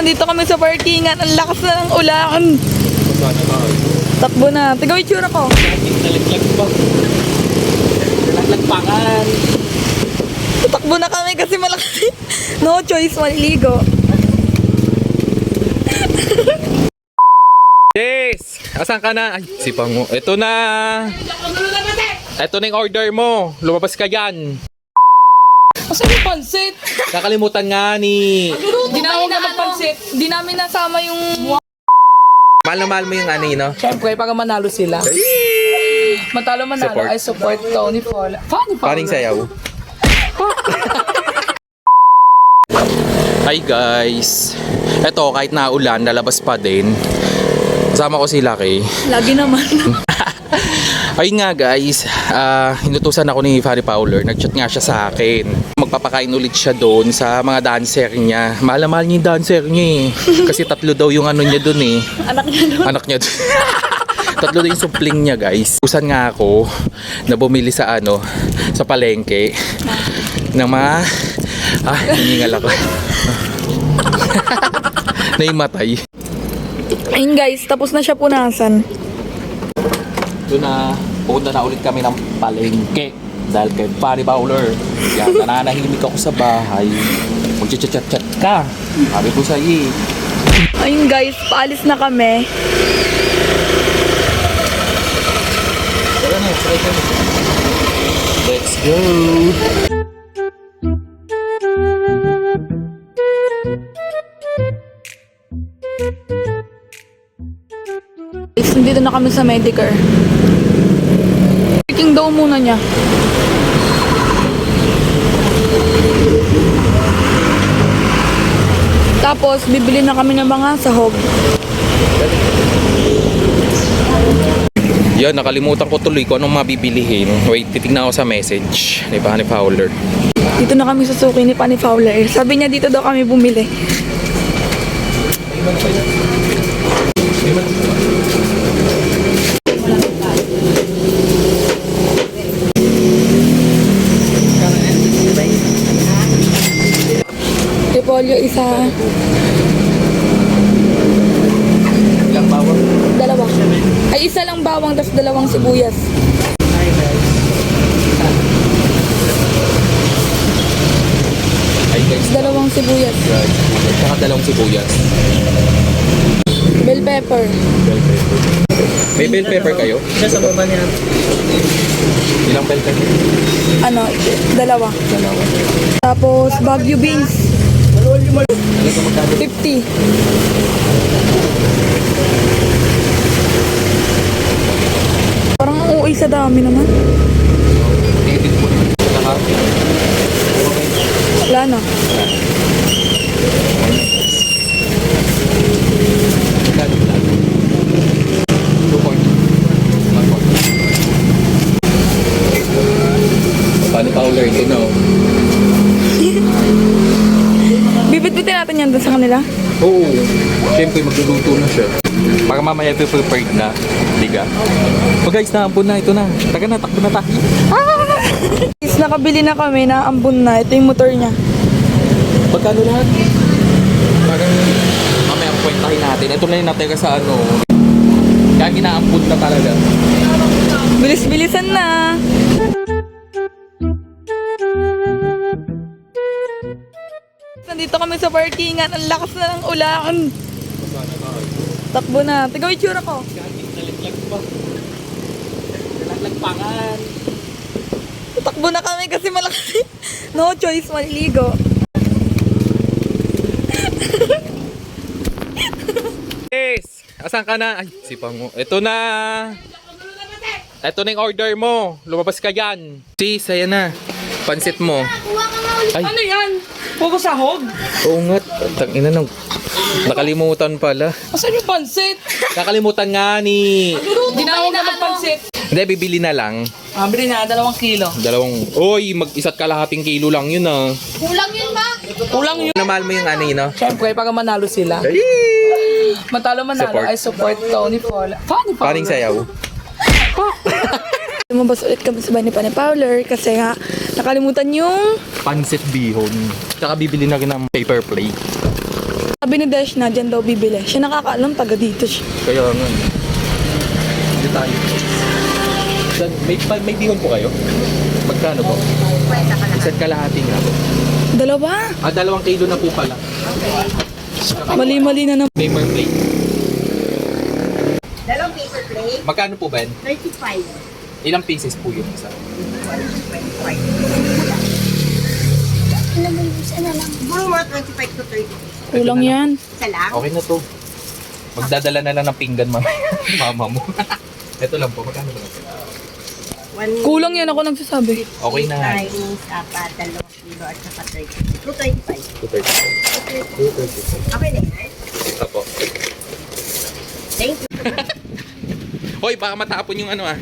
Nandito kami sa parkingan. Ang lakas na ng ulan. Takbo na. Tigaw yung tsura ko. Nalaglag pa. Nalagpangan. Takbo na kami kasi malakas. No choice, maliligo. Yes! Asan ka na? Ay, sipang mo. Ito na. Ito na yung order mo. Lumabas ka dyan. Asan yung pansit? Kakalimutan nga ni... Di namin na magpansit. Di namin nasama yung... Mahal na mahal mo yung ani, no? Siyempre, pag manalo sila. Matalo manalo, Support. I support Tony Paula. Funny Paula. Paring sayaw. Hi guys. Ito, kahit naulan, lalabas pa din. Kasama ko si Lucky. Lagi naman. Ayun nga guys, inutusan ako ni Fanny Fowler. Nag-chat nga siya sa akin. Magpapakain ulit siya doon sa mga dancer niya. Mahal na mahal niya yung dancer niya eh. Kasi 3 daw yung ano niya doon eh. Anak niya doon. Anak niya doon. 3 daw yung supling niya guys. Usan nga ako na bumili sa ano, sa palengke ng mga... hiningal ako. Naimatay. Ayun guys, tapos na siya punasan. Doon na, pupunta na ulit kami ng palengke. Dahil kay Fanny Fowler. Yan, nananahimik ako sa bahay. Mag-chat-chat-chat ka. Sabi ko sa iyo. Ayun guys, paalis na kami. Let's go! Guys, nandito na kami sa Medicare. Checking daw muna niya. Tapos, bibili na kami ng mga sahog. Yan, nakalimutan ko tuloy kung anong mabibilihin. Wait, titignan ako sa message ni Fanny Fowler. Dito na kami sa suki ni Fanny Fowler. Sabi niya dito daw kami bumili. Repolyo isa. Ilang bawang? Dalawa. Ay, isa lang bawang, tas 2 sibuyas. Ay guys, 2 sibuyas. saka 2 sibuyas. Bell pepper. Bell pepper. May bell pepper kayo? Siya sa baba niya. Ilang bell pepper? Ano, 2. Tapos, Baguio beans. 50. Parang ang uuwi sa dami naman. Edit mo na. Lahat. Wala na. Fanny Fowler, ito na. Bibit-bitin natin yan dun sa kanila. Oo. Siyempre, magluluto na siya. Para mamaya prepared na. Diga. So guys, naampun na. Ito na. Taga na, takbo na tayo. Is nakabili na kami, naambun na. Ito yung motor niya. Magkano lahat? Parang mamaya puwentahin natin. Ito na yung natira sa ano. Kaya ginaampun na talaga. Bilis-bilisan na. Nandito kami sa parkingan. Ang lakas na ng ulan. Takbo na. Tigaw yung tsura ko. Nalaglag pa. Nalagpangan. Takbo na kami kasi malakas. No choice, maliligo. Yes! Asan ka na? Ay, sipang mo. Ito na. Ito na yung order mo. Lumabas ka dyan. Sis, ayan na. Pansit mo. Ay, Ano yan? Puro sahog? oo nga. Tangina nang nakalimutan pala. Asan yung pansit? Nakalimutan nga ni... Di na ako na magpansit. Hindi, bibili na lang. Bili na, 2 kilo. Oy, mag-isa't kalahating kilo lang yun ah. Kulang yun. Namahal mo yung ani, no? Siyempre, pag manalo sila. Ay! Matalo manalo, Support. I support Tony Paula. Funny Paula. Paring sayaw. Lumabas ulit kami sa bahay ni Fanny Fowler kasi nga nakalimutan yung Pansit bihon. Tsaka bibili na rin ng paper plate. Sabi ni Desh na dyan daw bibili. Siya nakakaalam, taga dito siya. Kaya nga. Hindi tayo. May bihon po kayo? Magkano po? Isa't kalahati nga po. Dalawa? 2 kilo na po pala. Mali-mali na naman. Paper plate. Dalawang paper plate, Magkano po ba yan? 35. Ilang pieces po yung isa? Siguro mga 25 to 30. Kulang yan. Isa lang? Okay na to. Magdadala na lang ng pinggan mama mo. Ito lang po. Magkano ba lang po? Kulang yan, ako nagsasabi. Okay na. Times, 4, 2 kilo at saka 30. 235. 235. Okay na yan? Ito po. Thank you. Hoy, baka matapon yung ano ah.